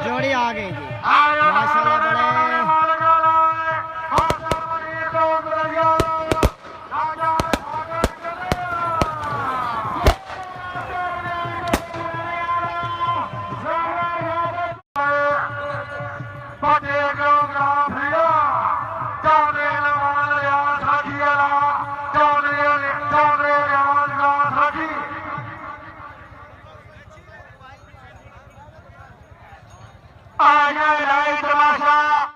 जोड़ी आ गई जी माशाल्लाह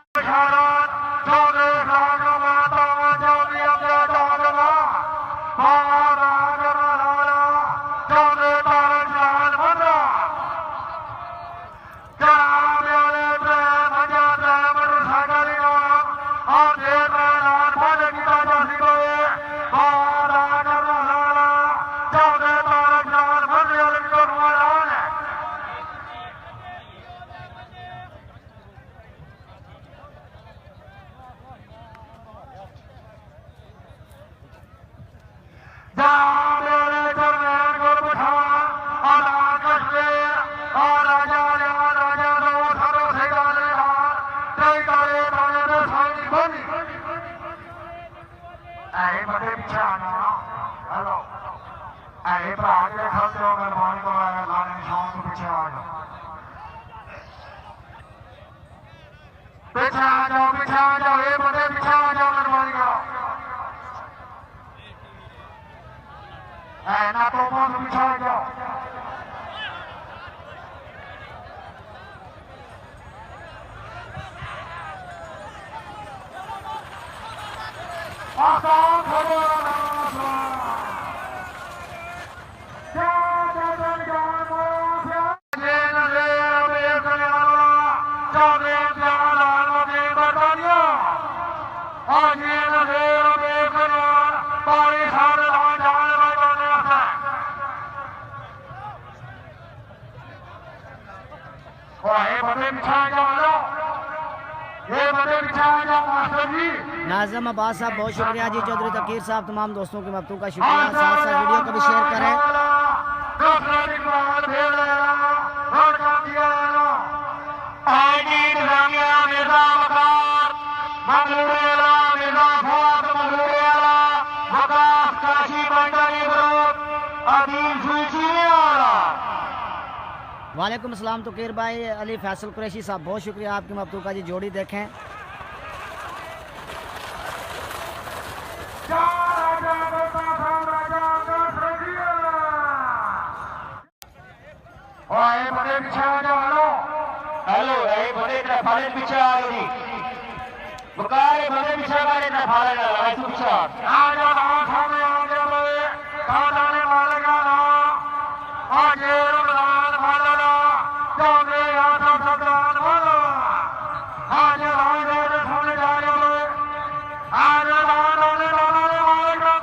बड़े नाज़िम अब्बास साहब बहुत शुक्रिया जी। चौधरी तकीर साहब तमाम दोस्तों के मकतू का शुक्रिया। साथ साथ वीडियो को भी शेयर करें। वालेकुम अस्सलाम तकीर भाई। अली फैसल कुरैशी साहब बहुत शुक्रिया आपकी मकतू का जी। जोड़ी देखें हेलो बड़े फाले पीछे आ गई बकारे बड़े पीछे वाले ना फाले ना ऐसे पीछे आ जा सामने आ गया बड़े खाने वाले का ना आज रमजान वाला ना चौधरी आदम सदान वाला आज राज सामने जा रहे बड़े आज राज वाले वाले का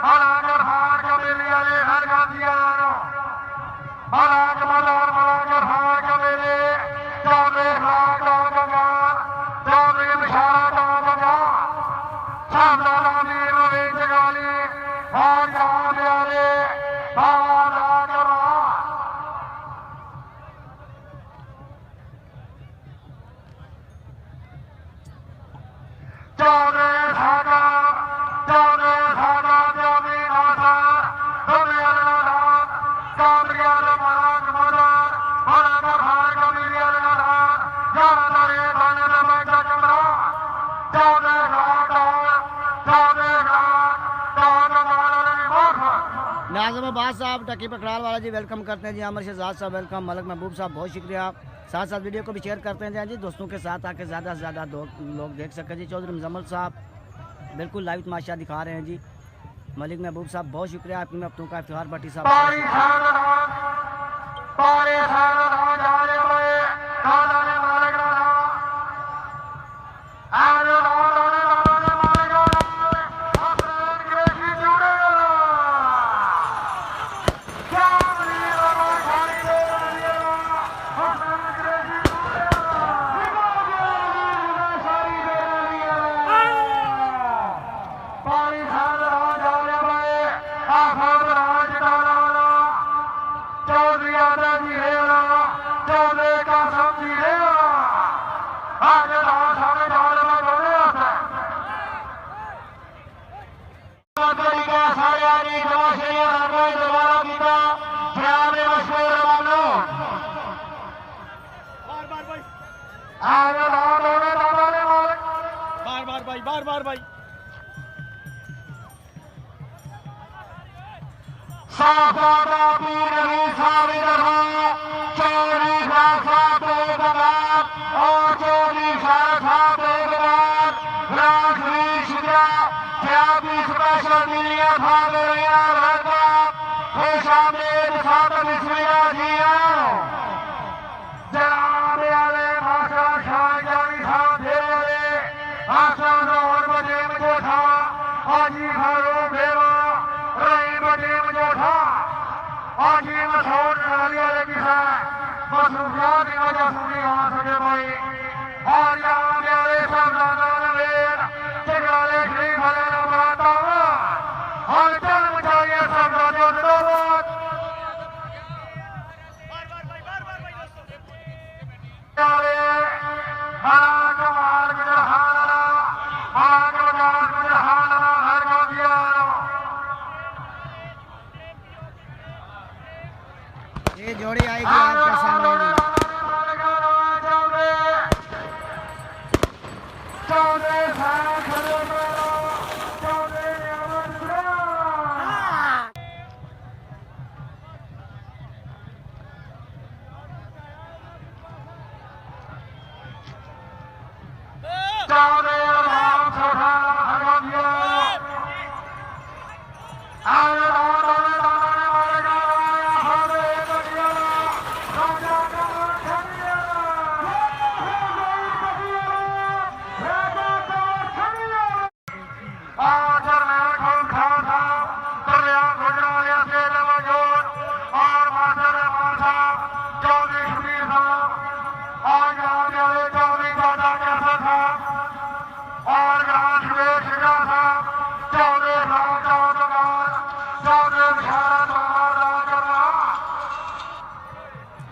हरा कर हार का मिल गया हर का दिया नाज़िम अब्बास साहब टकी पकड़ाल वाला जी वेलकम करते हैं जी। अमर शहजाद साहब वेलकम। मलक महबूब साहब बहुत शुक्रिया। साथ साथ वीडियो को भी शेयर करते हैं जी दोस्तों के साथ आके ज़्यादा से ज़्यादा लोग देख सकें जी। चौधरी मुजम्मल साहब बिल्कुल लाइव तमाशा दिखा रहे हैं जी। मलिक महबूब साहब बहुत शुक्रिया आपकी मकतू का। इफ्तिखार भट्टी साहब भाई बार बार भाई साफादा पीर रही साबित रहा चोरी खासा बेगबान और चोरी खासा बेगबान राजवी शिजा त्यागी स्पेशल मिलिया भाग रहा रहता है सामने साथ बिस्मिल्लाह जिया जनाब आले माशा शाह जानी था धेरे आसान और बजे मुझे था आजी घरों भेवा रही बजे मुझे था आजी मशहूर नालिया लगी है मसरूफियात की वजह सुनी आ सके भाई और यहाँ मेरे सामने नवेर जगाले श्री भले नमराता और चल मुझे सब राजो जिंदाबाद ये जोड़ी आएगी आपके सामने जी।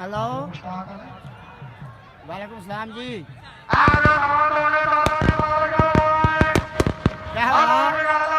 हेलो वालेकुम सलाम जी। क्या हुआ? क्या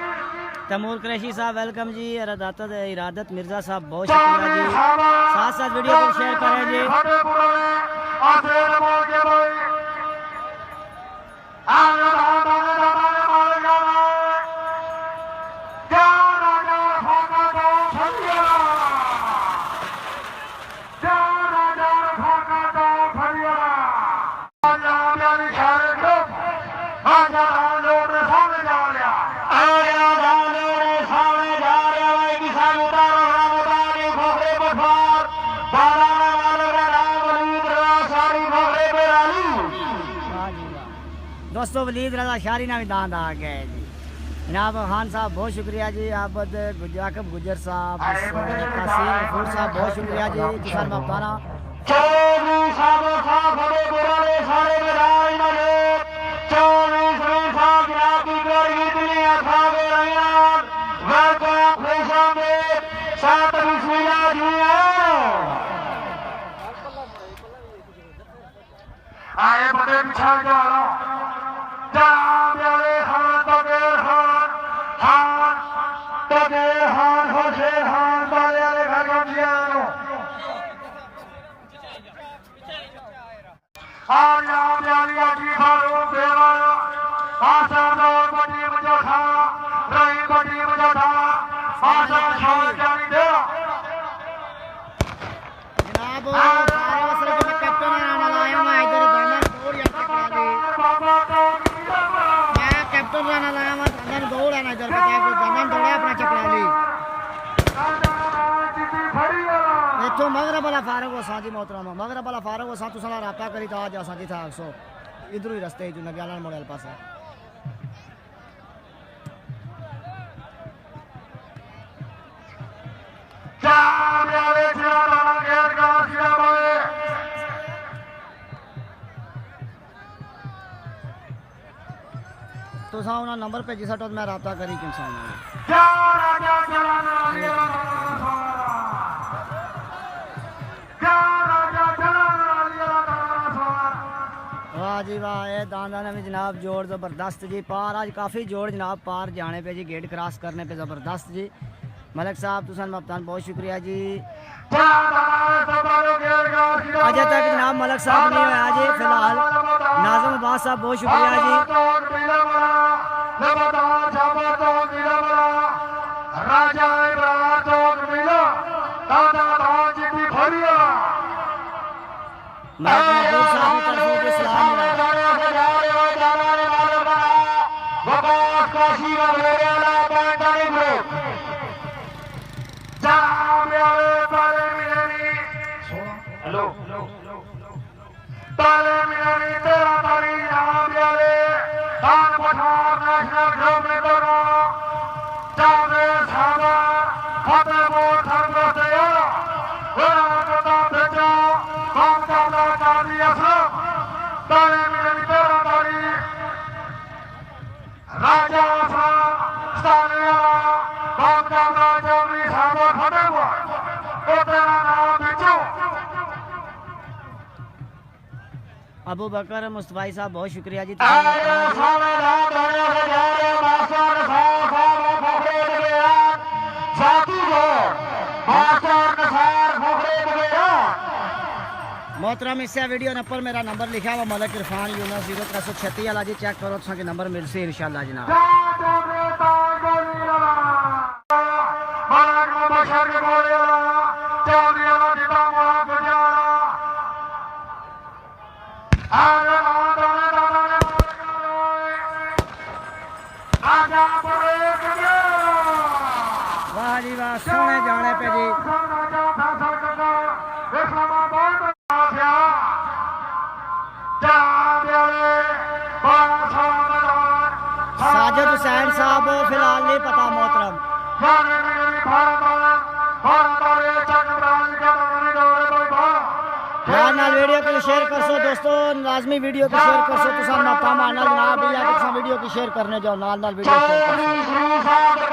करिए तैमूर कुरैशी साहब वेलकम जी। इरादत मिर्जा साहब बहुत शुक्रिया जी। साथ साथ वीडियो को शेयर करें जी। दोस्तों वलीद रजा शारी ना भी दांत आ गए जी। जनाब खान साहब बहुत शुक्रिया जी। आबद याकब गुजर साहब, कासिम फूल साहब बहुत शुक्रिया जी। किसान मफ्ताना आए बड़े बिछा जाओ जनाब सारे वसरे के मैं कैप्टन आने लाया मैं इधर दाना दौड़ या चकला ली मैं कैप्टन आने लाया मैं दाना दौड़ आना इधर बता को दाना दौड़ा अपना चकला ली इथों मगरब वाला फारग हो साजी मोहतरम मगरब वाला फारग हो सा तू साला राब्ता करी तो आ जा साजी था 100 इधर ही रास्ते जो नग्यालन मोड़ल पास है तो सा उन्हें नंबर पे जिस तो मैं राब्ता करी कि इंसान वाह जी वाह ये दाना ने भी जनाब जोड़ ज़बरदस्त जी पार आज काफ़ी जोड़ जनाब पार जाने पे जी गेट क्रॉस करने पे ज़बरदस्त जी मलिक साहब तुसन मफ्तान बहुत शुक्रिया जी अजय तक जनाब मलिक साहब नहीं होया जी फिलहाल नाज़िम अब्बास साहब बहुत शुक्रिया जी महबूब साहब की तरफ से सलाम हेलो ताले मिलानी तेरा तारी नाम याले तान पठार नेशनल ग्रुप में दोगा जावे सामा फते बोल संगो से या वरा कता बेचो काम करना कादी असर ताले मिलानी तेरा तारी राजा सा स्थानिया काम करना जावी सामा फते बोल तो तेरा नाम बेचो अबू बकर मुस्तफाई साहब बहुत शुक्रिया जी मोहतरम इससे वीडियो नंबर मेरा नंबर लिखा हुआ मलिक इरफान यूनस 0336 वाला जी चेक करो तो नंबर मिल से इंशाल्लाह जनाब वाह जी वाह सोने जाने पे जी साजिद हुसैन साहब फिलहाल नहीं पता मोहतरम नाल वीडियो को शेयर कर सो दोस्तों लाजमी वीडियो को शेयर कर सो तो सब मौका मारना जनाब या कि वीडियो को शेयर करने जाओ नाल वीडियो शेयर कर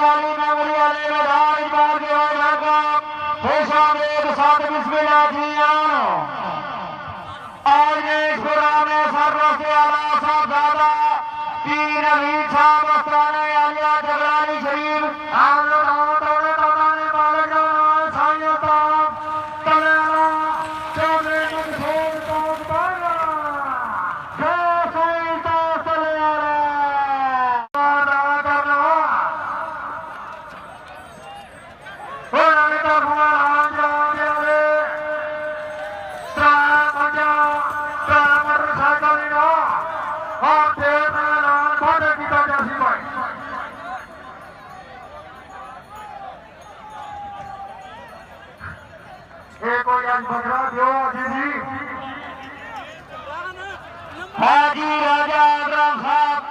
हाजी राजा आगरम साहब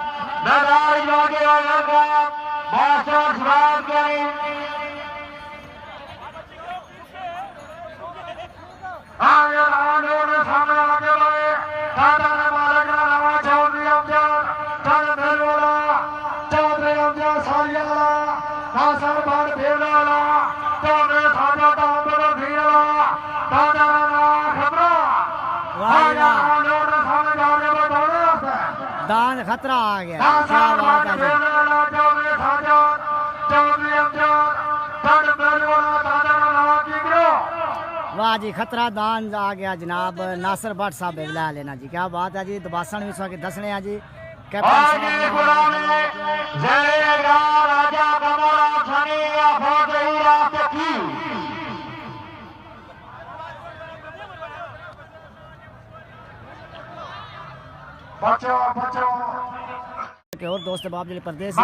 नदार योगी का मास्टर सलाम करें आगे आने सामने आगे बढ़े दादा ने मालिक ना नवा चौधरी अमजद चंद बेलवाला चौधरी अमजद सालियाला नासर बाड़ बेलाला चौधरी साजा दामर भीला दादा ना खबरा दान खतरा आ गया क्या बात है वाह जी खतरा दान आ गया जनाब नासिर भट्ट साहब बिगला लेना जी क्या बात है जी दबासन भी सके दसने हैं जी बचो बचो के और दोस्त बाप जिले परदेश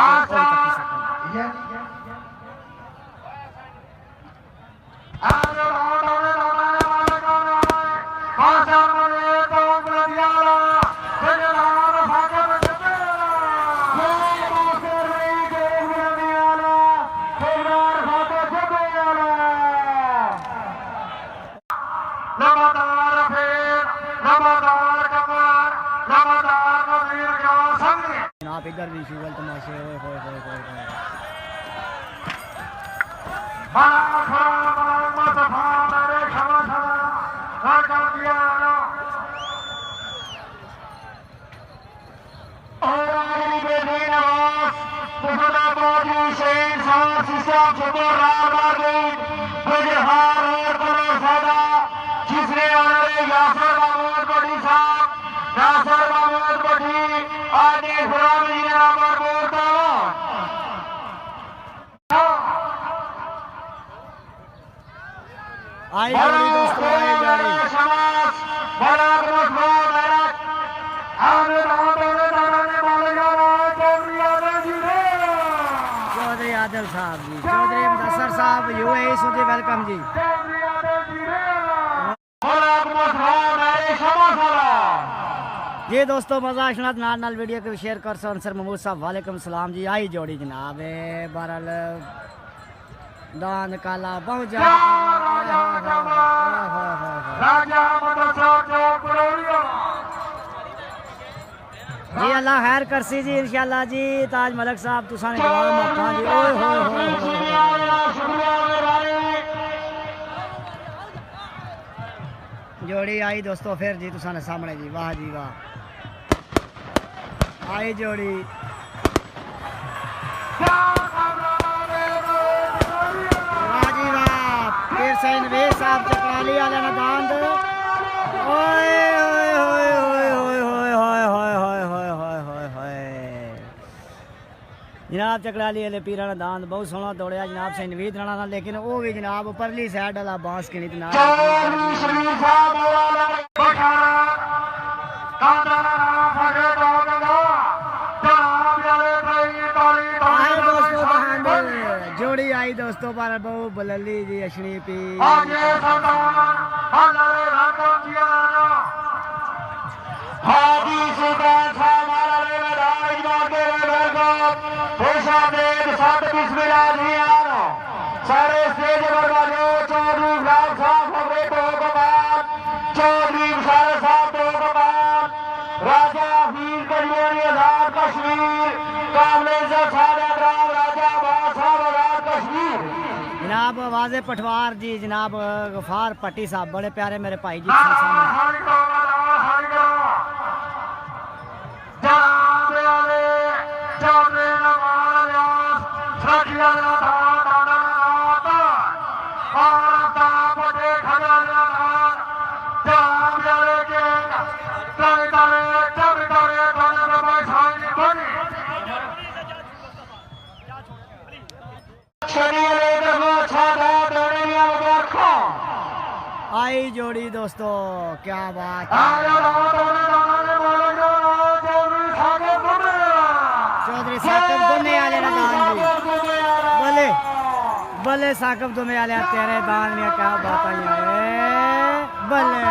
जनाब इधर भी शुगल तमाशे होए होए होए होए होए। आई जोड़ी दोस्तों आई जोड़ी चौधरी आदिल साहब जी, चौधरी मुदस्सर साहब यूएई से वेलकम जी। जी दोस्तों मजा शनात नाल नाल वीडियो को शेयर कर सो अंसर महमूद साहब वालेकुम सलाम जी। आई जोड़ी जनाब बहरहाल दान काला बहुत जी अल्लाह खैर करसी जी इंशाल्लाह जी। ताज मलक साहब तुसा ने जवाब मौका जी ओए होए होए जोड़ी आई दोस्तों फिर जी तुसा ने सामने जी वाह जी वाह आई जोड़ी साहब चकराली वाले ने दांद ओए होए होए होए होए होए होए होए होए होए होए होए होए जनाब चकराली वाले पीरा ने दांद बहुत सोहना दौड़िया जनाब से नवीद राणा लेकिन वो भी जनाब परली साइड वाला बांस के नहीं जोड़ी आई दोस्तों पर बहु बलली जी अशनी पी सारे स्टेज पर चौधरी गुलाब साहब खबरे तो चौधरी सारे साहब तो राजा हफीज कश्मीरी आजाद कश्मीर कामले राजा जनाब वाजे पटवार जी जनाब गफार पट्टी साहब बड़े प्यारे मेरे भाई जी आई जोड़ी दोस्तों क्या बात है। चौधरी साकब दोने आले ना दान जी बोले बोले साकब दोने आले तेरे दान में क्या बात है बोले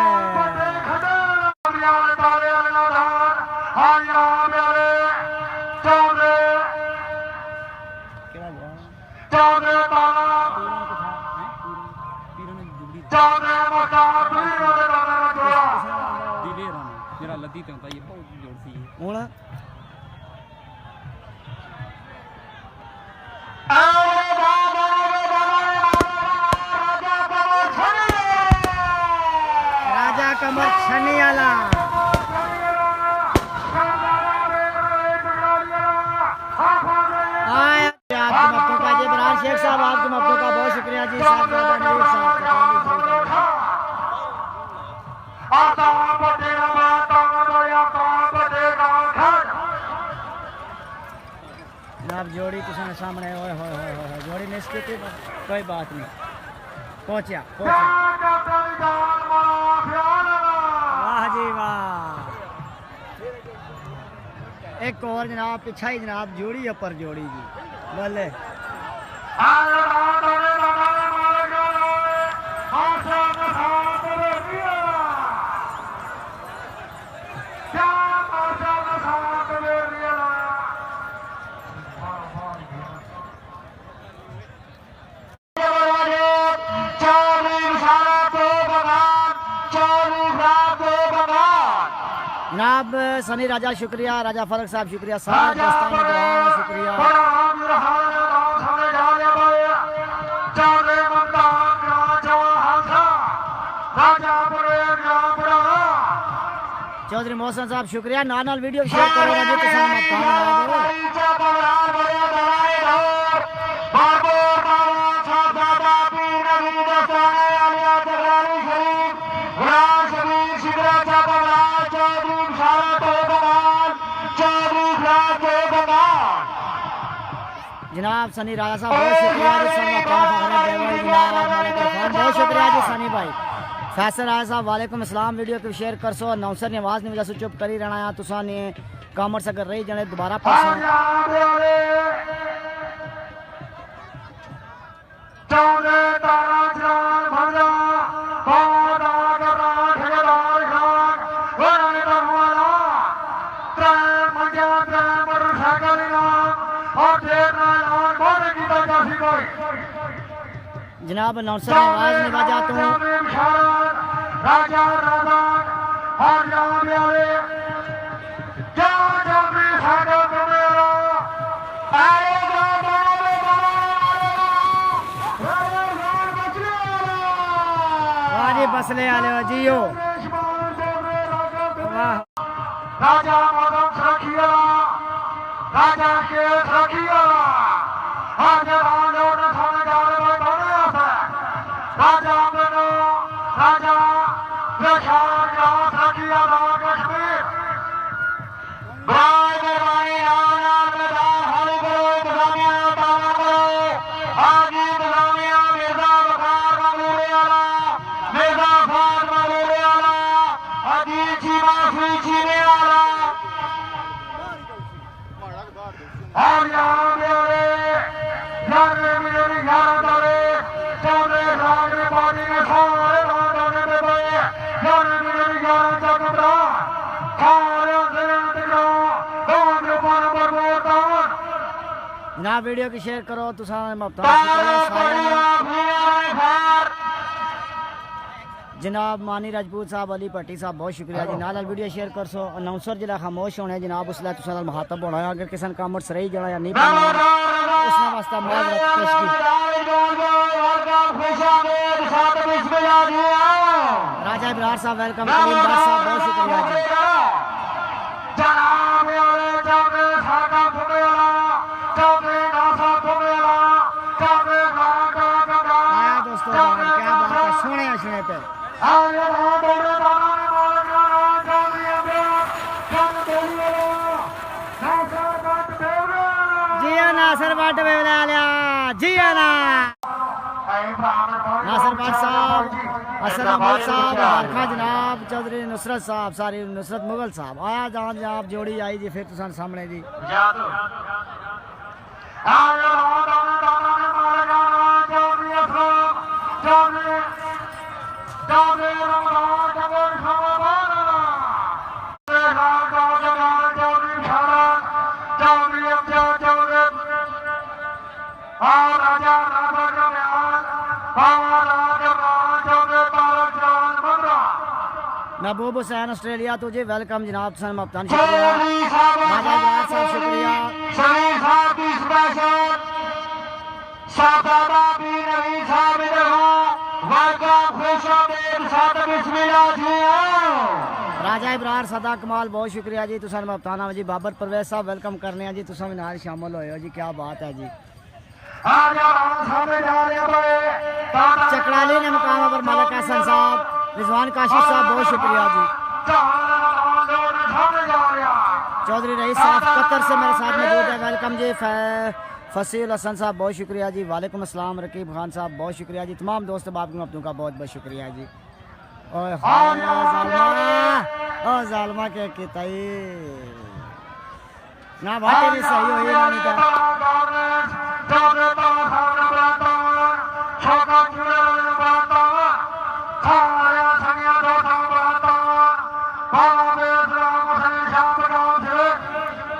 राजा कमर छनी वाला शेख साहब आपके मब्बों का बहुत शुक्रिया जी। जनाब जोड़ी किसी सामने होए होए होए होए जोड़ी मिस की थी कोई बात नहीं पहुंचा पहुंचा वाह जी वाह एक और जनाब पीछा ही जनाब जोड़ी ऊपर जोड़ी जी बोले जनाब सनी राजा शुक्रिया, राजा फरक साहब शुक्रिया, सारा दोस्तान शुक्रिया। चौधरी मोहसन साहब शुक्रिया, नाल वीडियो शेयर करो राजे तो जनाब सनी राजा साहब बहुत शुक्रिया बहुत शुक्रिया जी सनी भाई। फैसल राजा साहब वालेकुम अस्सलाम, वीडियो को शेयर कर सो नौसर ने आवाज़ नहीं वजह से चुप करी रहना है तुसा ने कॉमर्स अगर रही जने दोबारा जनाब नौसर ने आवाज़ नहीं बजा तो बसले आले जियो राजा मदन सखिया राजा के सखिया राजा राजा बनो राजा प्रसाद का सखिया कश्मीर भाई मेहरबानी आना मैदान खाली करो इंतजामिया ताला करो आगे इंतजामिया मिर्जा बखार मामूले वाला मिर्जा फाद मामूले वाला अजीत जी माफी जीने वाला और यहाँ मेरे यार मेरी यार दौरे चौदह लाख में पानी में सारे रात होने में बने यार मेरी यार जगबरा सारे अंधेरे अंधेरा दोन रुपये नंबर बोलतान ना वीडियो की शेयर करो तो जनाब मानी राजपूत साहब अली भट्टी साहब बहुत शुक्रिया जी नाल वीडियो शेयर कर सो अनाउंसर जिला खामोश होने जनाब उसला तुसा मुखातब होना अगर किसी कॉमर्स रही जाना या नहीं उसने वास्ता माजरत पेश की राजा बिहार साहब वेलकम करीम दास साहब बहुत शुक्रिया जी आया दोस्तों क्या बात है सुने सुने पे जिया नासर बाट बेवला लिया जिया ना नासर बाट साहब असलामाबाद साहब खान जनाब चौधरी नुसरत साहब सारी नुसरत मुगल साहब आया जहाँ जहाँ जोड़ी आई जी फिर तुसान सामने जी महबूब हुसैन ऑस्ट्रेलिया तुझे वेलकम जनाब सन मफ्तान शुक्रिया राजा बिहार साहब शुक्रिया राजा इब्रार सदा कमाल बहुत शुक्रिया जी तुसा मफ्ताना जी बाबर परवेज साहब वेलकम करने जी तुसा भी नाल शामिल होए हो जी क्या बात है जी चकराली ने मुकाम पर मलक हसन साहब रिजवान काशिफ साहब बहुत शुक्रिया जी चौधरी रईस साहब कतर से मेरे साथ मौजूद है वेलकम जी फसील हसन साहब बहुत शुक्रिया जी वालेकुम अस्सलाम रकीब खान साहब बहुत शुक्रिया जी तमाम दोस्त बाप की मफ्तों का बहुत बहुत शुक्रिया जी जालमा के किताई ना भाटे नहीं सही हो ये नहीं था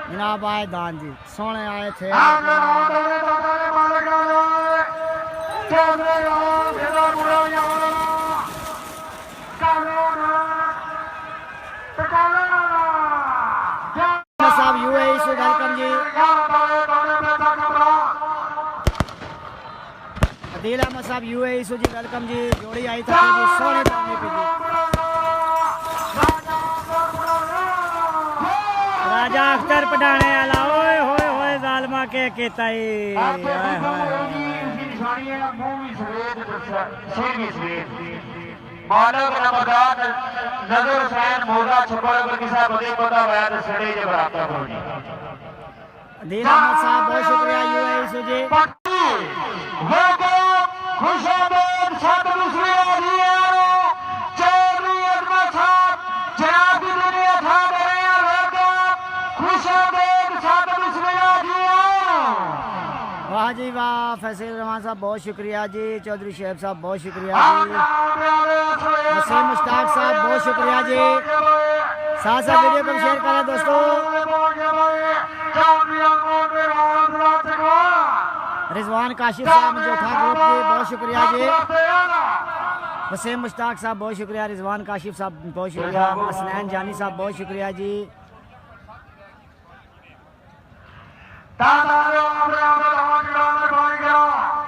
जनाब आए दान जी सोने आए थे साहब यूएई से वेलकम जी अदील अहमद साहब यूएई से जी वेलकम जी जोड़ी आई था जी सोने दाने पे जी राजा अख्तर पढ़ाने वाला ओए होए होए जालमा के केताई मानव नमदार नजर हुसैन मोला छपड़ पर किसा बदे पता वैद सड़े जे बराबर होनी अदील अहमद साहब बहुत शुक्रिया यूएई से जी वो को खुशामद साथ मुस्लिम आलिया चौधरी अजमल साहब जनाब की दुनिया था मेरे लड़का खुशामद साथ मुस्लिम आलिया वाह जी वाह फैसल रहमान साहब बहुत शुक्रिया जी चौधरी शेब साहब बहुत शुक्रिया जी वसीम मुश्ताक साहब बहुत शुक्रिया जी साथ साथ वीडियो को शेयर करें दोस्तों रिजवान काशिफ साहब जो था ग्रुप जी बहुत शुक्रिया जी वसीम मुश्ताक साहब बहुत शुक्रिया रिजवान काशिफ साहब बहुत शुक्रिया हसनैन जानी साहब बहुत शुक्रिया जी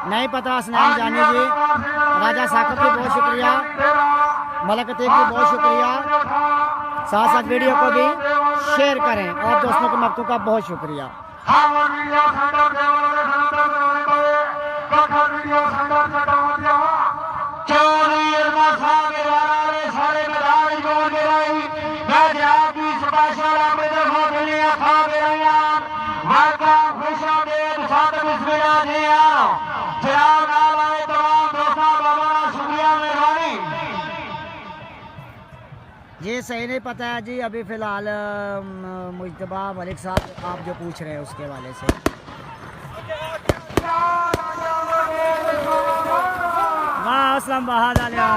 नहीं पता हसनैन जानी जी राजा साकिब की बहुत शुक्रिया मलक अतीब की बहुत शुक्रिया साथ साथ वीडियो को भी शेयर करें और दोस्तों के मक्तों का बहुत शुक्रिया जी सही नहीं पता है जी अभी फ़िलहाल मुजतबा मलिक साहब आप जो पूछ रहे हैं उसके वाले से वाह असलम बहादुर है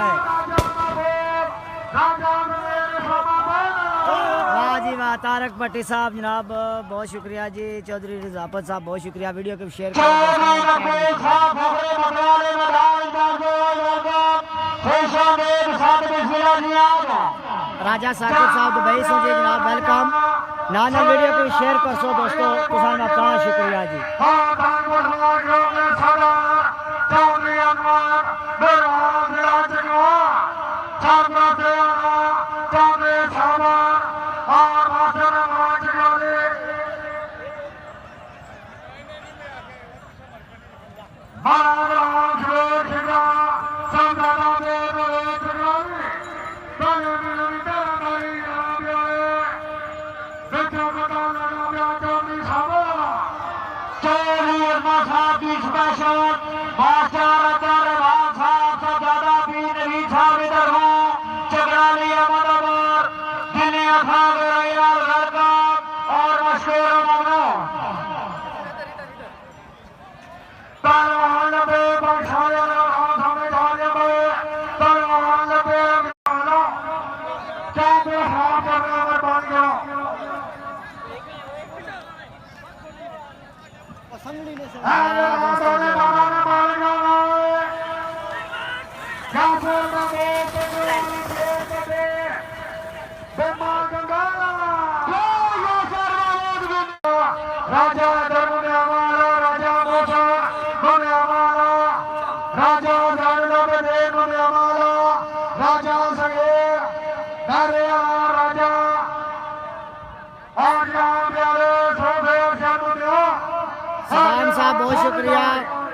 वाह जी वाह तारक भट्टी साहब जनाब बहुत शुक्रिया जी चौधरी रिजाफत साहब बहुत शुक्रिया वीडियो को शेयर राजा साकिब साहब दुबई से जी जनाब वेलकम नाना वीडियो को शेयर कर सो दोस्तों किसान आपका शुक्रिया जी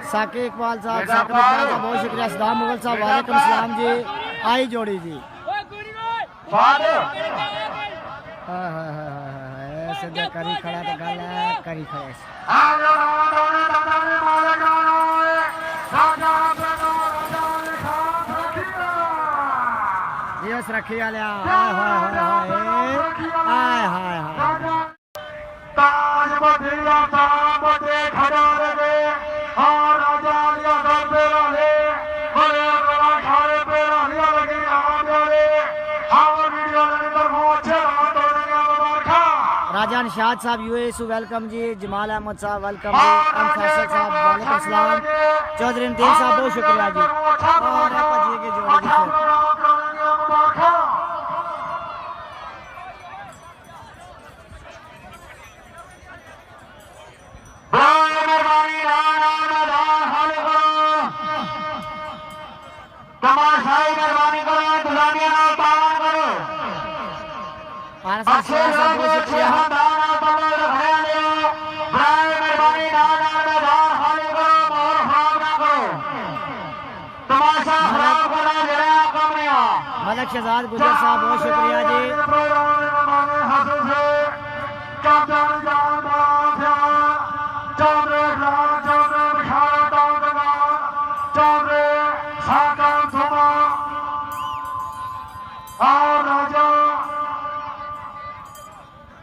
साकिब इकबाल साहब साकिब इकबाल साहब बहुत शुक्रिया सदाम मुगल साहब वालेकुम सलाम जी आई जोड़ी जी सीधे करी खड़ा तो गल है करी खड़े यस रखी वाले हाय हाय हाय हाय हाय हाय बधिया ताम बधे खजारे दे और राजा लिया दर पे वाले बड़े बड़ा खारे पे वालिया लगी आम वाले और वीडियो लेने पर पहुंचे तो देंगे मुबारका। राजा निशाद साहब यूएसू वेलकम जी, जमाल अहमद साहब वेलकम जी, एम फैसल साहब वालेकुम अस्सलाम, चौधरी इम्तियाज साहब बहुत शुक्रिया जी। और जी के जोड़ी जी तमाशाई मेहरबानी करो, दुलानिया नाल पावन करो। अच्छे लोग अच्छे हदान तमल रखने लियो बराए मेहरबानी नाल मैदान खाली करो, माहौल खराब ना करो, तमाशा खराब करना जरा काम नहीं आ। मलक शहजाद गुजर साहब बहुत शुक्रिया जी।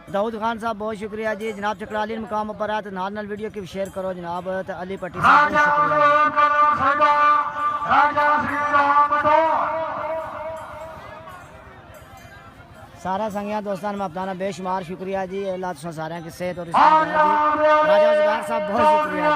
दाऊद खान साहब बहुत शुक्रिया जी। जनाब चकराली मुकाम पर है तो नाल वीडियो की शेयर करो जनाब। तो अली पट्टी साहब बहुत शुक्रिया। सारा संगिया दोस्तान में अपना बेशुमार शुक्रिया जी। अल्लाह तुम सारे की सेहत और राजा जुबैर साहब बहुत शुक्रिया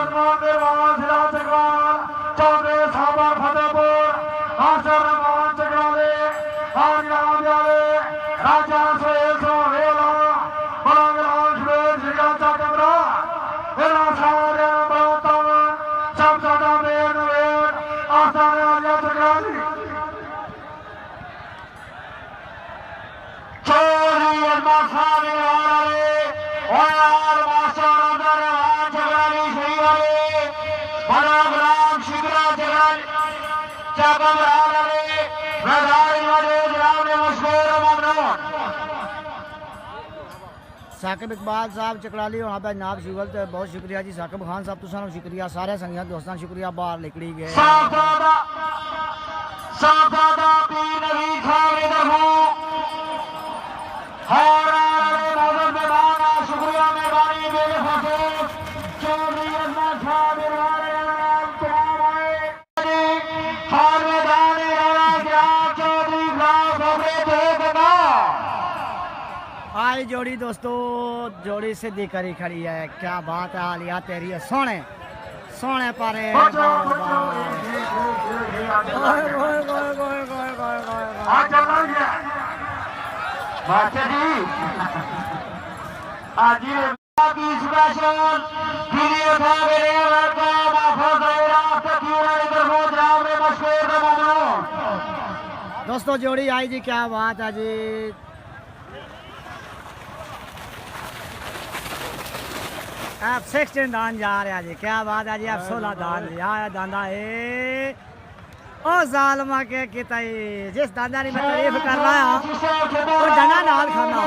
साकिब इकबाल साहब चकराली और पे जनाब शुगल तो बहुत शुक्रिया जी। साकिब खान साहब तुसा शुक्रिया, सारे संगिया दोस्तान शुक्रिया। बाहर निकली गए आई जोड़ी दोस्तों, जोड़ी सीधी करी खड़ी है। क्या बात है आलिया तेरी है, सोने सोने पारे दोस्तों जोड़ी आई जी। क्या बात है जी। आप 16 दान जा रहे जी। क्या बात है जी। आप 16 दान आया दादा ए ओ जालमा के किताई जिस दादा ने मैं तारीफ कर रहा हूं वो डना नाल खाना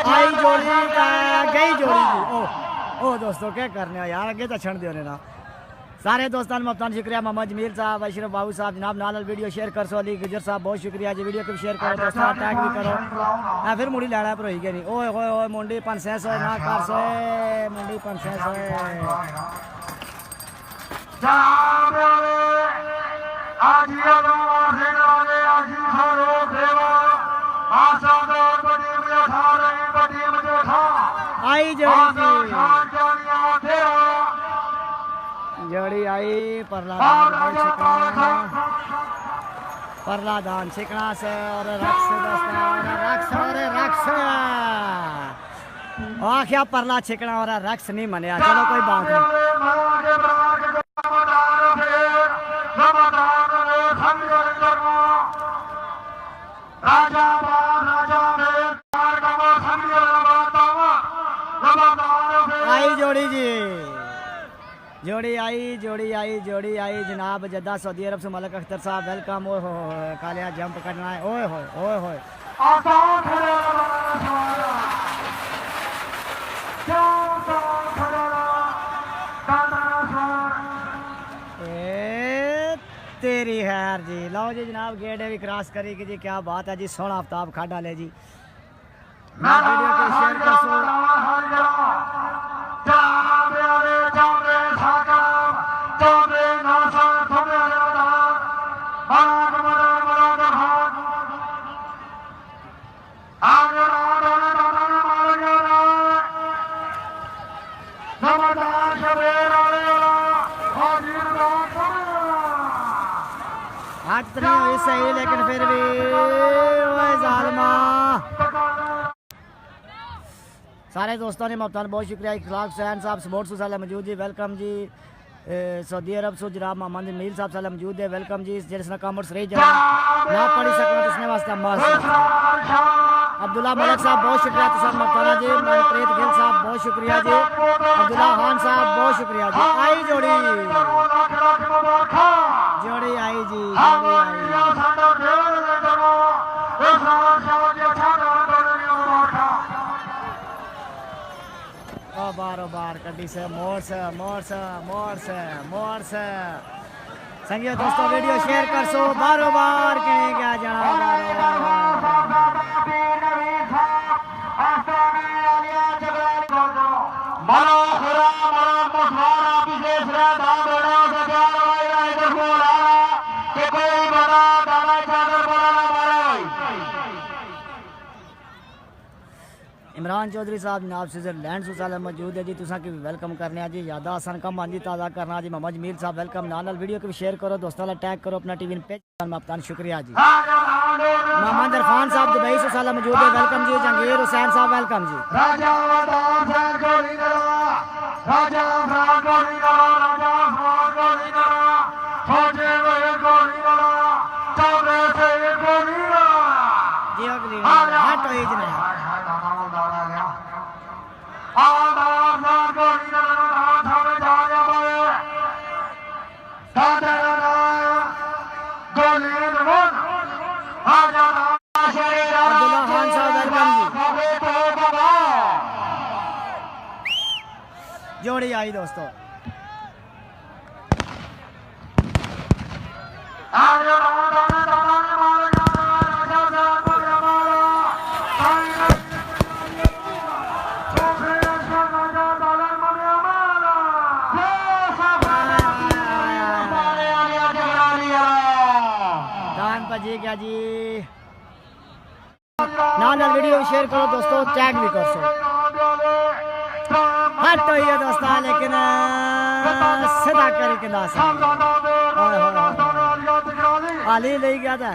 आई जोड़ी का गई जोड़ी। ओ दोस्तों क्या करने हो यार, आगे तो छड़ दियो ने ना। सारे दोस्तों में अपना शुक्रिया। मोहम्मद जमील साहब, अशरफ बाबू साहब, जनाब नाल वीडियो शेयर कर सो। अली गुजर साहब बहुत शुक्रिया जी। वीडियो को शेयर करो दोस्तों, टैग भी करो। मैं फिर मुड़ी लाड़ा पर होई गई नहीं। ओए होए ओए मुंडी 500 ना कर सो मुंडी 500 आई जोड़ी आई परलादान छिकना से और रक्स रक्स और रक्स आख्या परला छिकना और रक्स नहीं मनिया। चलो कोई बात नहीं। आई जोड़ी जी, जोड़ी आई जोड़ी आई जोड़ी आई। जनाब जद्दा सऊदी अरब से मलक अख्तर साहब वेलकम। ओए हो कालिया जंप करना है। ओए होए ओए होए तेरी खैर जी। लो जी जनाब गेट भी क्रॉस करी कि जी क्या बात है जी, सोना आफ्ताब खा डाले जी। वीडियो को शेयर कर सो। आज तो नहीं हुई सही लेकिन फिर भी ओए जालिमा। सारे दोस्तों ने मुफ्तान बहुत शुक्रिया। इखलाक हुसैन साहब स्पोर्ट्स साल मौजूद जी, वेलकम जी। सऊदी अरब सो जनाब मोहम्मद मीर साहब साल मौजूद है, वेलकम जी। जिसने कॉमर्स रही जरा ना पढ़ी सकना तो उसने वास्ते अब्दुल्ला मलिक साहब बहुत शुक्रिया तुसां मुफ्ताना जी। मनप्रीत गिल साहब बहुत शुक्रिया जी। अब्दुल्ला खान साहब बहुत शुक्रिया जी। आई जोड़ी जोड़ी आई जी, जोड़ी आई। बारो बार कड्डी से मोड़ से मोड़ से मोड़ से मोड़ से। संगियो दोस्तों वीडियो शेयर कर सो। बारो बार कहीं क्या जाना इमरान चौधरी साहब जनाब स्विट्जरलैंड सुसाल मौजूद है जी। तुसा की वेलकम करने जी। यादा आसान कम आंदी ताज़ा करना जी। मोहम्मद मीर साहब वेलकम। नाल वीडियो को भी शेयर करो दोस्तों, टैग करो अपना टीवी पेज मफ्तान शुक्रिया जी। मोहम्मद इरफान साहब दुबई सुसाल मौजूद है, वेलकम जी। जहांगीर हुसैन साहब वेलकम जी। जोड़ी आई दोस्तों। जी क्या जी ना वीडियो शेयर करो दोस्तों, टैग भी कर सो। हट तो ये दोस्तों लेकिन सदा करी के दास आली ले गया था।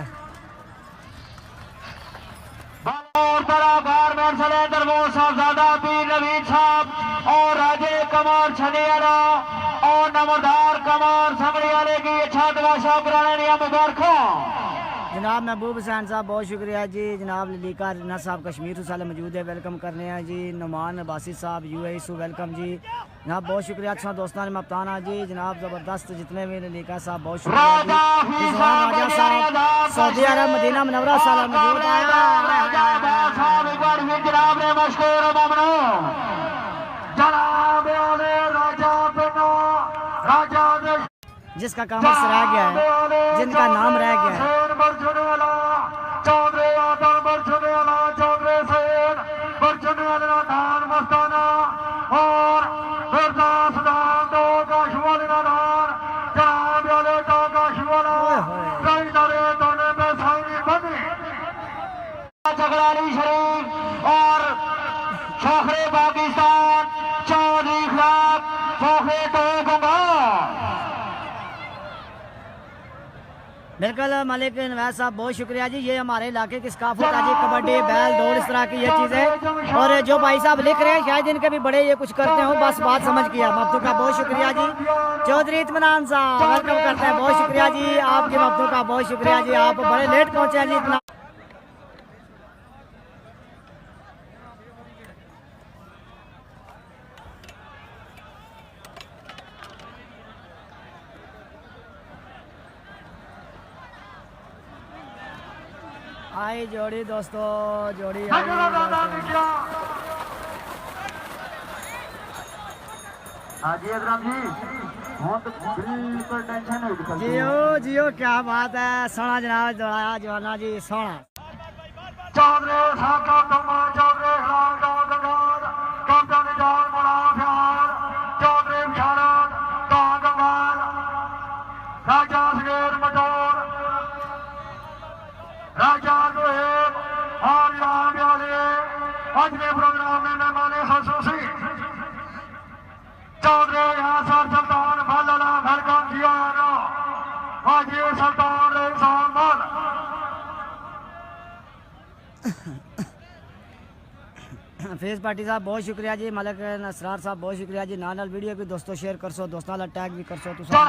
और राजे कमार छनियारा और नमरदार कमार समड़ी वाले की छत बादशाह पुराने नियम मुबारकों। जनाब महबूब हुसैन साहब बहुत शुक्रिया जी। जनाब ललीका रिना साहब कश्मीर साल मौजूद है, वेलकम करने हैं जी। नुमान अब्बासी साहब यूएई सु वेलकम जी। जनाब बहुत शुक्रिया अच्छा दोस्तों ने मफ्ताना जी। जनाब ज़बरदस्त जितने भी ललीका साहब बहुत शुक्रिया जी। राजा साहब सऊदी अरब मदीना मुनव्वरा साल मौजूद है। जिसका कॉमर्स रह गया है, जिनका नाम रह गया है। शरीफ और शोखरे पाकिस्तान चौधरी खिलाफ शोखरे तो बिल्कुल मलिक नवाज साहब बहुत शुक्रिया जी। ये हमारे इलाके की सकाफत है जी, कबड्डी बैल दौड़ इस तरह की ये चीज़ें। और जो भाई साहब लिख रहे हैं शायद इनके भी बड़े ये कुछ करते हो, बस बात समझ किया। मफ्तू का बहुत शुक्रिया जी। चौधरी इत्मीनान साहब वेलकम करते हैं, बहुत शुक्रिया जी आपके। मफ्तू का बहुत शुक्रिया जी, आप बड़े लेट पहुँचे हैं जी। इतना आई जोड़ी दोस्तों, जोड़ी आई हाजी अकरम जी बिल्कुल टेंशन नहीं जियो जियो क्या बात है। सोना जनाब दौड़ाया जवाना जी सोना। चौधरी साका तुम चौधरी राजा गंगार कप्तान जान बड़ा प्यार चौधरी शरद कागवाल राजा सगेर मटोर राजा दुहेब और याम याले आज के प्रोग्राम में मेहमान खसूसी चौधरी यासर सुल्तान भल्ला वेलकम किया ना आज ये सुल्तान इंसान फेस पार्टी साहब बहुत शुक्रिया जी। मलक नसरार साहब बहुत शुक्रिया जी। नाल वीडियो भी दोस्तों शेयर कर सो दोस्तों ला टैग भी कर सो तुसा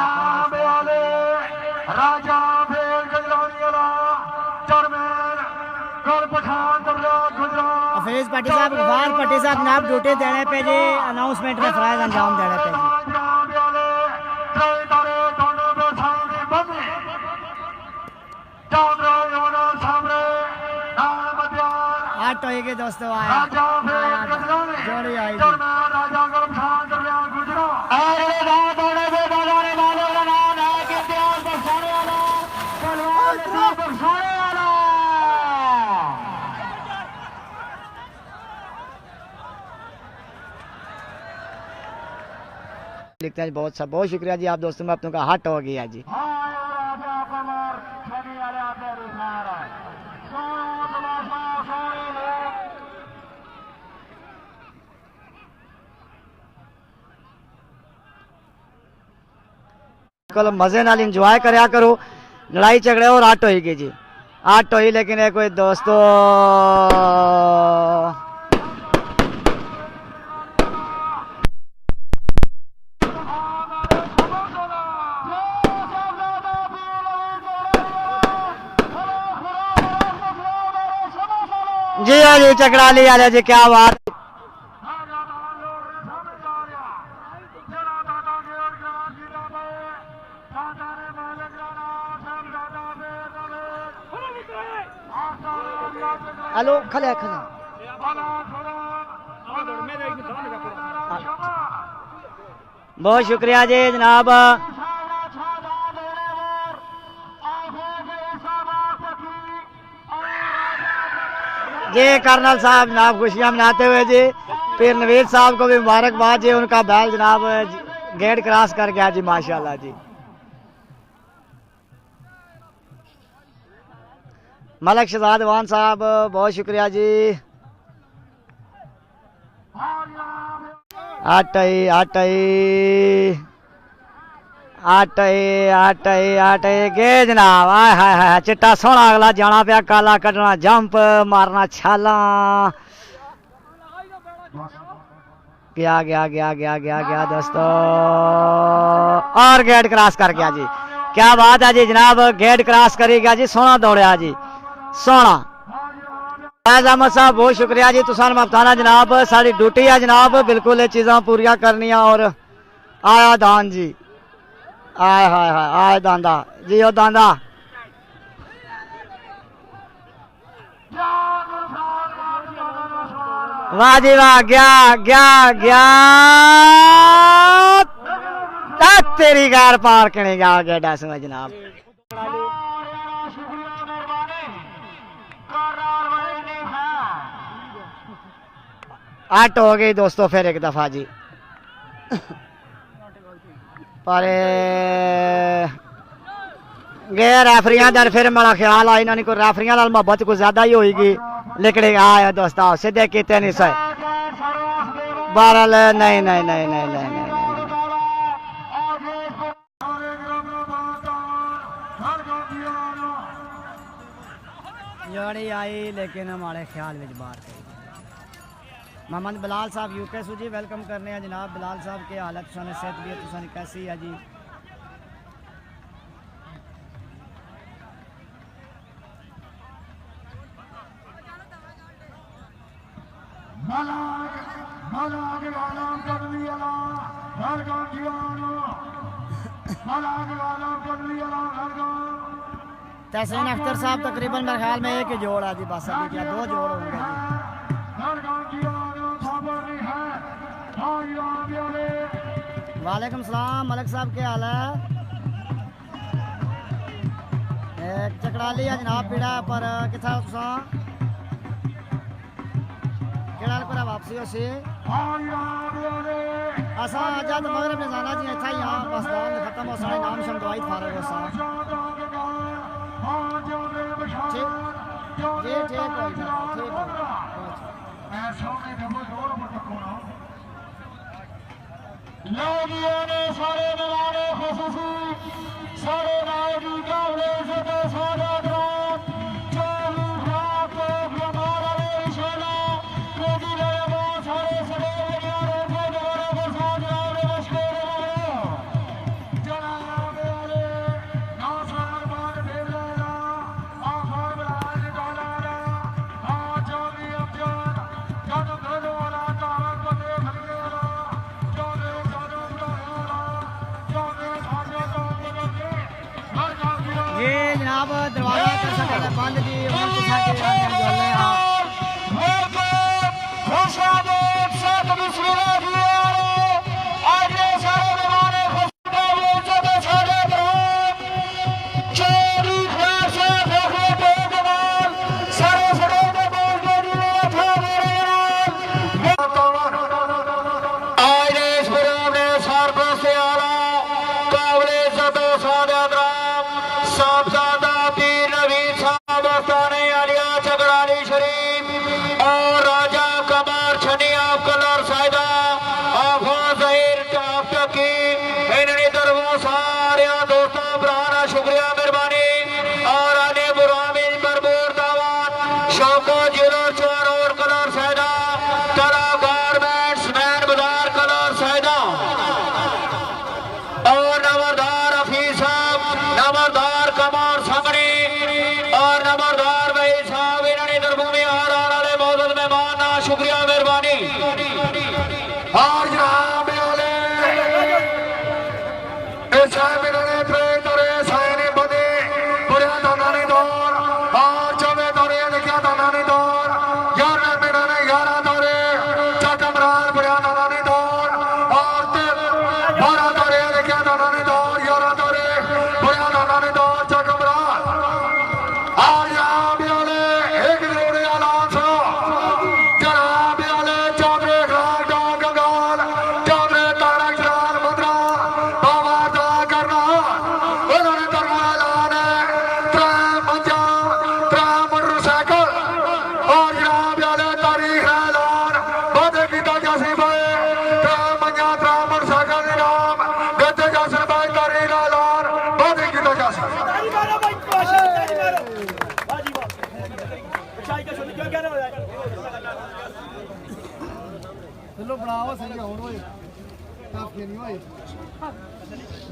राजा फेर गजरानियाला चरमैन कर पठान दरया गुजरात फेस पार्टी साहब गफार पार्टी साहब नाब ड्यूटी देने पे जी अनाउंसमेंट में फराइज अंजाम देने पे जी आठ होएगी दोस्तों आया जोड़ी आई जी। लिखते हैं बहुत बहुत शुक्रिया जी आप दोस्तों में अपनों का हट हो गया जी। कल मजे नाल इंजॉय करया करो लड़ाई झगड़े और आट होगी जी आट होई लेकिन ये कोई दोस्तों जी हाँ जी चकड़ा लिया जी क्या बात। हेलो खले खले बहुत शुक्रिया जी जनाब। जी कर्नल साहब जनाब खुशियां मनाते हुए जी पीर नवीद साहब को भी मुबारकबाद जी उनका बैल जनाब गेट क्रॉस कर गया जी माशाल्लाह जी। मलक शहजाद वान साहब बहुत शुक्रिया जी। आटई आटई आटई आटई आटई गे जनाब आय हाय हाय चिट्टा सोहना अगला जाना पिया काला कटना जंप मारना छाला गया गया गया गया गया गया दोस्तों और गेट क्रॉस कर गया जी। क्या बात है जी जनाब गेट क्रॉस करी गया जी सोहना दौड़िया जी सोना। अहमद साहब बहुत शुक्रिया जी तुसान बताना जनाब साड़ी ड्यूटी है जनाब बिल्कुल ये चीज़ा पूरिया करनिया और आया दान जी आय हाय हाय आय दांदा जी ओ दांदा वाह जी वाह गया गया गया तेरी गार पार करने गया गेडा समझ जनाब। आट हो गई दोस्तों फिर एक दफा जी पर गए रेफरियां दर फिर मेरा ख्याल आई ना कोई रेफरियां नाल मोहब्बत कुछ ज्यादा ही होगी लेकिन आया दोस्तों सीधे किते नहीं सही बहरहाल नहीं नहीं नहीं नहीं नहीं नहीं जोड़ी आई लेकिन हमारे ख्याल में बाहर गई। मोहम्मद बिलाल साहब यूके सू जी वेलकम करने हैं जनाब। बिलाल साहब के हालत तुसाने सेहत भी तुसाने कैसी है जी। तहसीन अख्तर साहब तकरीबन मेरे ख्याल में एक ही जोड़ है जी बस अभी क्या दो जोड़ होंगे जी। वालेकुम सलाम मलिक साहब, क्या हाल है? एक चकड़ाली है जनाब पीड़ा पर किथा तुसा केड़ा पर वापसी हो सी असा जद मगरब ने जाना जी इथा यहां पाकिस्तान खत्म हो सारे नाम शम दवाई फारग हो सा ठीक ये ठीक हो ठीक हो लोगियों ने सारे नवाने खुशूसी सारे नायकी काबले से तो सादा ग्राम चोरी रात हमारा इशारा कोई ले वो सारे सड़े यारों को दोबारा को साथ आने मशहूर हो जनाब वाले नासार बार भेजना आखिर बलाज डाला आज जो भी अब्जान जब भेजो वाला तारक को देख लिया ये जनाब दरवाजा कैसा कर बंद जी और किसा के हम चल रहे हैं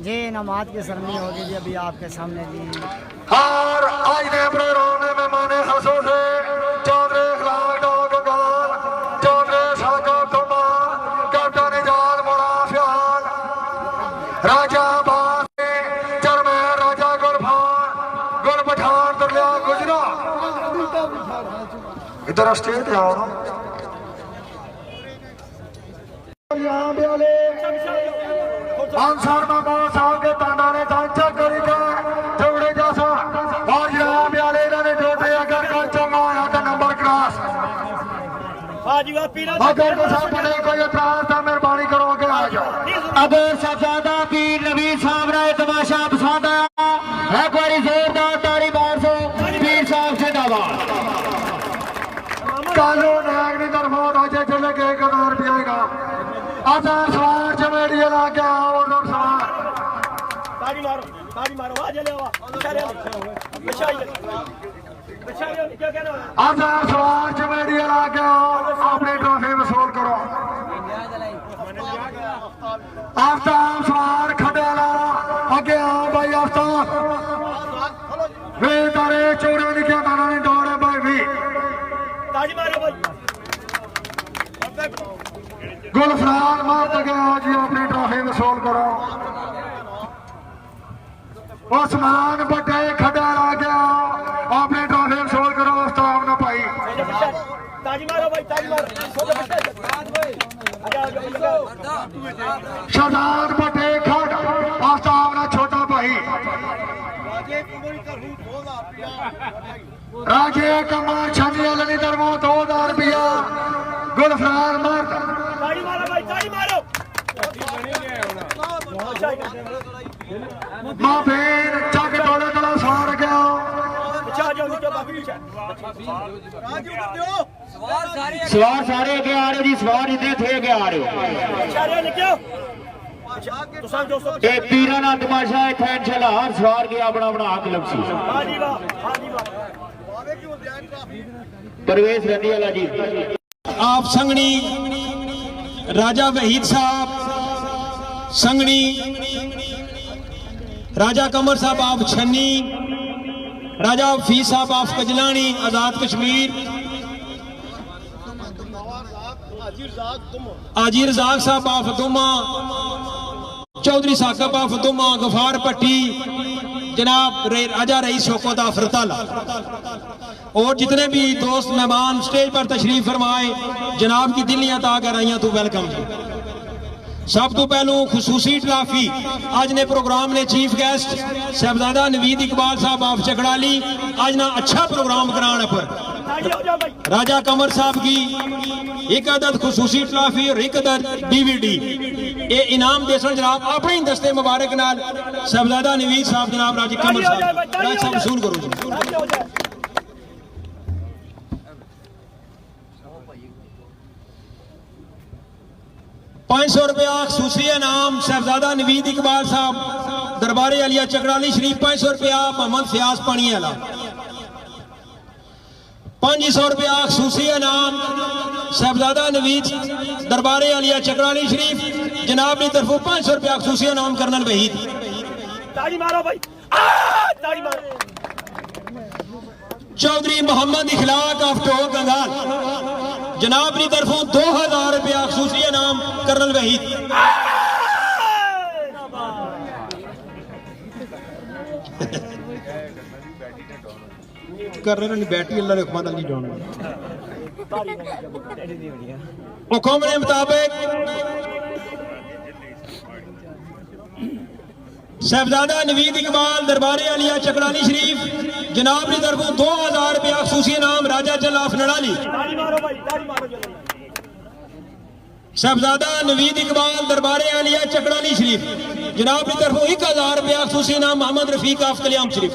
जी नमाज की सरनी होगी जी अभी आपके सामने जी। और आज ने प्रोग्राम में मेहमान खासों से चौधरी खिलाफ डॉग गाल चौधरी साका कुमा कैप्टन इजाज मुनाफियाल राजा बास चरमैन राजा गुल पठान दरिया गुजरा इधर स्टेज आओ यहाँ भी वाले आंसर में बहुत साल के तांडा ने चांचा करी के जोड़े जैसा और यहाँ भी वाले इन्होंने जोड़े अगर कांचा में आया था नंबर क्लास अगर को साथ बने कोई एतराज था मेहरबानी करो आगे आ जाओ। अब शहजादा पीर नबी साहब ने तमाशा पसंद आया है कोई जोरदार ताली बार से पीर साहब से दावा कालो नाग ने तरफों राजे चले के कदार पिएगा आजा सवार चमेड़ी ला के आओ और सवार ताली मारो आ चले आजा सवार चमेड़ी ला के आओ अपने ट्रॉफी वसूल करो आफ्ताब सवार खडेला आगे आओ भाई आफ्ताब वे तारे चोरा निकले ताना ने दौड़े भाई भी ताली मारो भाई गुलफरान मार गया जी अपनी ट्रॉफी वसूल करो उस्मान बटे खड़ा आ गया अपनी ट्रॉफी वसूल करो उस्ताद ने पाई ताली मारो भाई ताली मारो सरदार बटे खड़ आस्तावना छोटा भाई राजे कमर छानी अलनी दरमो 2000 रुपया गुलफरार मर्द ताड़ी मारो भाई ताड़ी मारो मां बहन चक तोले तला सार गया पीछे आ जाओ नीचे बाकी पीछे सवार सारे अगे आ रहे जी सवार इतने थे अगे आ रहे हो चारे निकलो तो सब दोस्तों ए पीरा ना तमाशा इथे इंशाल्लाह हर सवार के अपना अपना हक लपसी हां जी वाह परवेज रंडी वाला जी आप संगनी राजा वहीद साहब संगनी राजा कमर साहब आप छन्नी राजा फीस साहब आप कजलानी आजाद कश्मीर आजी रजाक साहब आप दुमा चौधरी साकब आप दुमा गफार पट्टी जनाब राजा रईस शोकत आफरताला और जितने भी दोस्त मेहमान स्टेज पर तशरीफ फरमाए जनाब की दिल्लियां ताकर आइया तो वेलकम जी सब तो पहलू खुसूसी ट्राफी आज ने प्रोग्राम ने चीफ गेस्ट साहबजादा नवीद इकबाल साहब आप चकड़ाली आज ना अच्छा प्रोग्राम कराने पर ताड़ी हो जाओ भाई राजा कमर साहब की एक अदद खुसूसी ट्राफी और एक अदद DVD ये इनाम देसन जनाब अपने ही दस्ते मुबारक नाल साहबजादा नवीद साहब जनाब राजा कमर साहब राज साहब वसूल करो जी ताड़ी हो जाए 500 रुपया खसूसी इनाम साहबजादा नवीद इकबाल साहब दरबारे अलिया चकराली शरीफ 500 रुपया मोहम्मद फयाज पानी वाला 500 रुपया खसूसी इनाम साहबजादा नवीद दरबारे अलिया चकराली शरीफ जनाब की तरफों 500 रुपया खसूसी इनाम कर्नल वहीद ताड़ी मारो भाई ताड़ी मारो चौधरी मोहम्मद इखलाक ऑफ टोक गंगाल जनाब की तरफों 2000 रुपया खसूसी इनाम कर्नल वहीद कर्नल बैठी अल्लाह ने हुक्म नहीं डाउन हुक्म के मुताबिक साहबजादा नवीद इकबाल दरबारे अलिया चकरानी शरीफ जनाब की तरफों 2000 रुपया खसूसी इनाम राजा जलाफ नड़ाली ताड़ी मारो भाई ताड़ी मारो जल्दी साहबजादा नवीद इकबाल दरबारे अलिया चकरानी शरीफ जनाब की तरफों 1000 रुपया खसूसी इनाम मोहम्मद रफीक ऑफ कल्याम शरीफ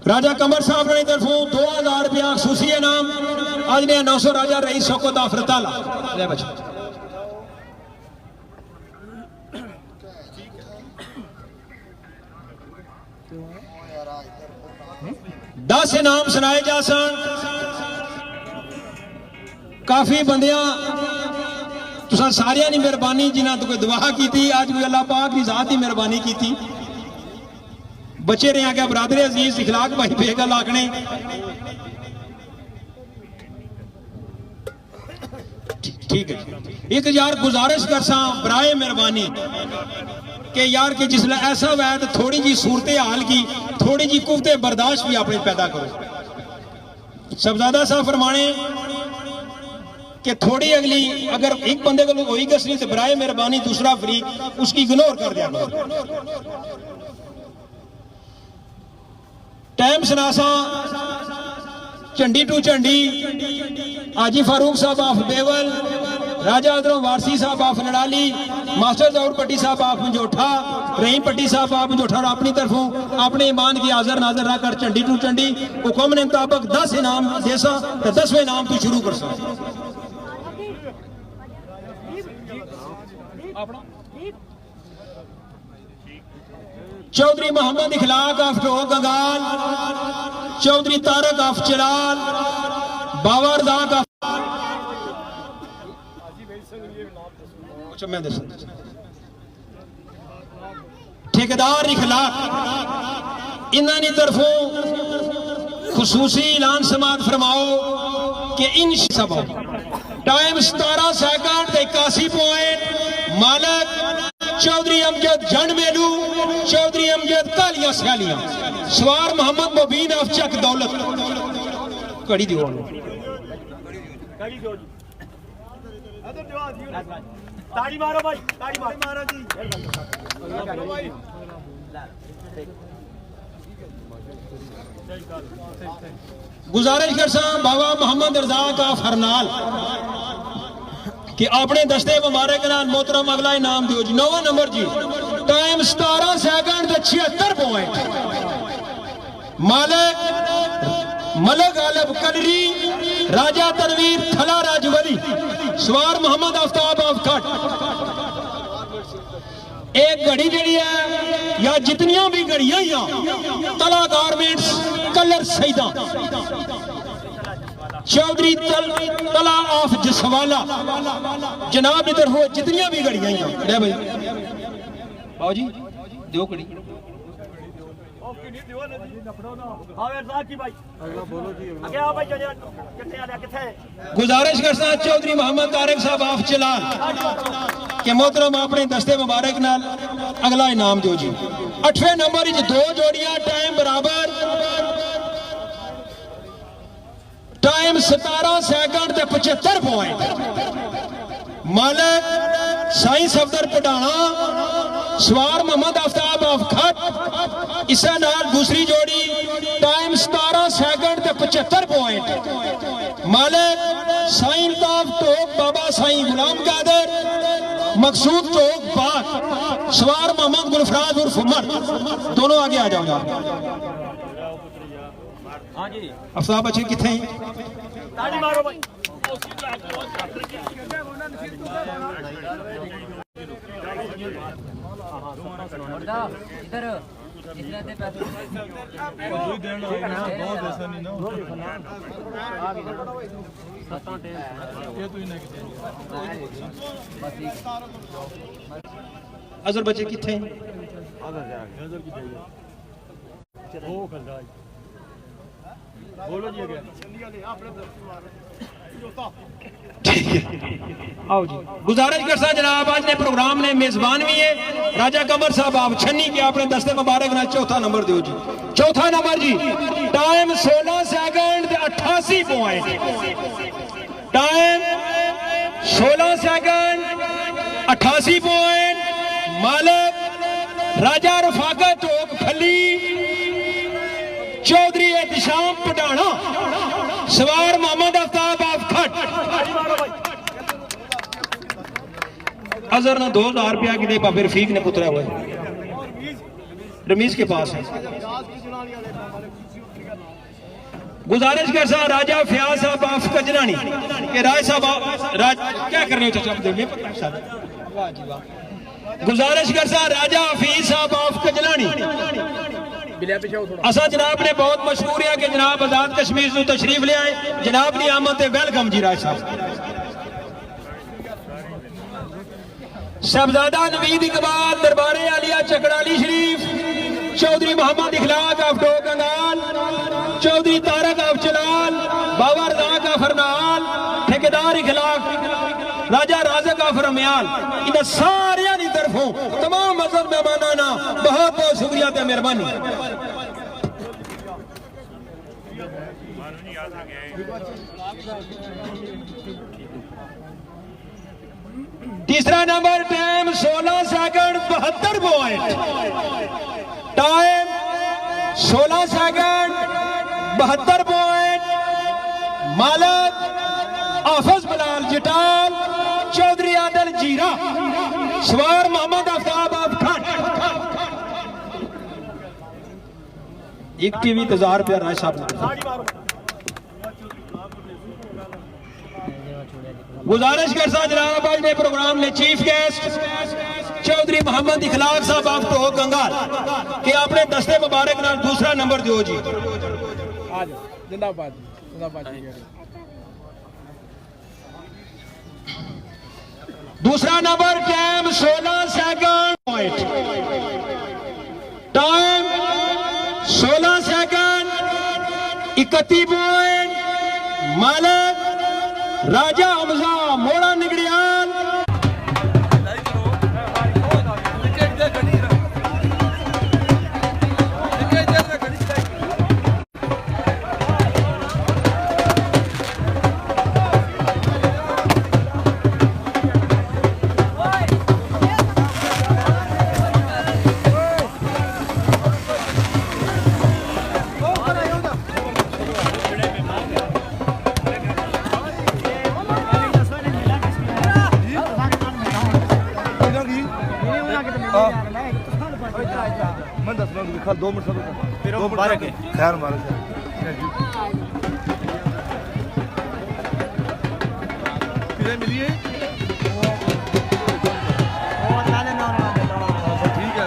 राजा कमर साहब ने तरफों 2000 रुपया खसूसी इनाम आज ने 900 राजा रईस शौकत आफरताला ले बच्चों 10 इनाम सुनाए जा सन काफी बंदियां तुसा सारियां नी मेहरबानी जिन्हां तो कोई दुआ की थी आज भी अल्लाह पाक की जात ही मेहरबानी की थी बचे रहे क्या बरादरे अजीज इखलाक भाई बेगल आखने ठीक है एक यार गुजारिश कर सा बराए मेहरबानी कि यार कि जिसले ऐसा हुआ है तो थोड़ी जी सूरत हाल की थोड़ी जी कुव्वते बर्दाश्त भी अपने पैदा करो साहबजादा साहब फरमाने कि थोड़ी अगली अगर एक बंदे को वही गसनी तो बराए मेहरबानी दूसरा फरीक उसकी इग्नोर कर दिया टाइम सुनासा झंडी टू झंडी हाजी फारूक साहब ऑफ बेवल राजा अदरों वारसी साहब ऑफ नड़ाली मास्टर जौहर पट्टी साहब ऑफ मंजोठा रहीम पट्टी साहब ऑफ मंजोठा और अपनी तरफों अपने ईमान की हाजिर नाजर रखकर झंडी टू झंडी हुक्म ने मुताबिक 10 इनाम देसा तो 10वें इनाम तो शुरू कर सा चौधरी मोहम्मद इखलाक ऑफ टोक गंगाल चौधरी तारक ऑफ चिराल बाबर दाक ऑफ ठेकेदार इखलाक इन्होंने तरफों खुसूसी ऐलान समात फरमाओ कि इन सब टाइम 17 सेकंड 81 पॉइंट मालक चौधरी अमजद जन मेलू, चौधरी अमजद कालियां सियालियां, सवार मोहम्मद मुबीन अफचक दौलत। कड़ी दियो ताड़ी मारो भाई, ताड़ी मारो जी। गुजारिश कर सा बाबा मोहम्मद रजा का फरनाल कि अपने दस्ते मुबारक नाल मोहतरम अगला इनाम दियो जी। 9वां नंबर जी, टाइम 17 सेकंड 76 पॉइंट। मालिक मलक गालिब कलरी, राजा तनवीर थला राजवली, सवार मोहम्मद आफ्ताब अफखट। एक घड़ी जड़ी है या जितनियां भी घड़ियां ही तला गारमेंट्स कलर सईदा, चौधरी तला ऑफ जसवाला जनाब की तरफ जितनियां भी घड़ियां ही भाई बाबू जी दो घड़ी। गुजारिश करता चौधरी मोहम्मद तारिक साहब आफ चलाल के मोहतरम अपने दस्ते मुबारक नाल अगला इनाम दो जी। 8वें नंबर 2 जोड़ियां, टाइम बराबर, टाइम 17 सेकंड 75 पॉइंट। मालिक साईं सफदर पढ़ाना, सवार मोहम्मद आफ्ताब अफखट। इसे नाल दूसरी जोड़ी, टाइम 17 सेकंड 75 पॉइंट। मालिक साईं ताफ टोक बाबा साईं गुलाम कादर, मकसूद टोक बाग, सवार मोहम्मद गुलफराज उर्फ उमर। दोनों आगे आ जाओ। हाँ जी अफताब बच्चे कितने हैं? ताड़ी मारो भाई। इधर इतना दे पैसे कोई देना है ना, बहुत ऐसा नहीं ना। ये तो ही नहीं अजर बच्चे कितने हैं? बोलो जी अगर ठीक है आओ जी। गुजारिश कर सा जनाब आज ने प्रोग्राम ने मेजबान भी है राजा कमर साहब आप छन्नी के अपने दस्ते मुबारक ना 4था नंबर दो जी। 4था नंबर जी, time 16 second 88 point. Time 16 second 88 point. Malik Raja Rafaqat टोक फली, चौधरी एहतशाम पटाना, सवार मोहम्मद आफ्ताब अफखट। अजर ना 2000 रुपया की दे बाबे रफीक ने पुतरा हुआ है, रमीज के पास है। गुजारिश कर सा राजा फयाज साहब आफ कजरानी के राय साहब राज क्या कर रहे हो चाचा? वाह जी वाह। गुजारिश कर सा राजा हफीज साहब आफ कजलानी असा जनाब ने बहुत मशहूर है कि जनाब आजाद कश्मीर से तशरीफ ले आए। जनाब की आमद है, वेलकम जी राज साहब। शहजादा नवीद इकबाल दरबारे आलिया चकड़ाली शरीफ, चौधरी मोहम्मद इखलाक ऑफ टोकंगाल, चौधरी तारक ऑफ चलाल, बाबा रजा का फरनाल, ठेकेदार इखलाक, राजा राजक ऑफ रमयाल। इन सारे की तरफों तमाम मजहब मेहमाना ना बहुत बहुत शुक्रिया ते मेहरबानी। तीसरा number, time 16 second 72 point. Time 16 second 72 point. मालिक आफज बिलाल जटाल, चौधरी आदल जीरा, सवार मोहम्मद आफ्ताब अफखट। 21,000 रुपया राय साहब। गुजारिश कर सा जनाब आज ने प्रोग्राम में चीफ गेस्ट चौधरी मोहम्मद इखलाक साहब आप तो गंगाल के अपने दस्ते मुबारक नाल दूसरा नंबर दियो जी। जिंदाबाद जिंदाबाद। दूसरा number, time 16 second point. Time 16 second 31 point. Malik राजा हमजा मोड़ा निगड़ियाल। खाल 2 मिनट सब फिर वो मुबारक है। खैर मुबारक है। किधर मिली है? अच्छा ठीक है।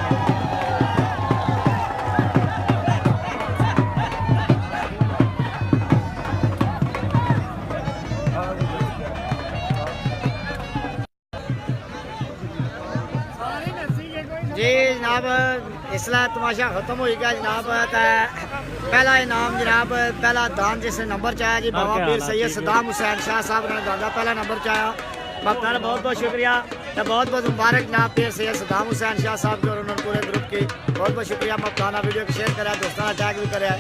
जी जनाब इसला तमाशा खत्म हो गया जनाब। पहला इनाम जनाब पहला दान जिस नंबर च आया जी बाबा पीर सैयद सदाम हुसैन शाह साहब ने दादा पहला नंबर च आया। बाकी बहुत बहुत शुक्रिया तो बहुत बहुत मुबारक जनाब पीर सैयद सदाम हुसैन शाह साहब के और उन्होंने पूरे ग्रुप की बहुत बहुत शुक्रिया। मैं अपना वीडियो को शेयर करा दोस्तों टैग भी कराया।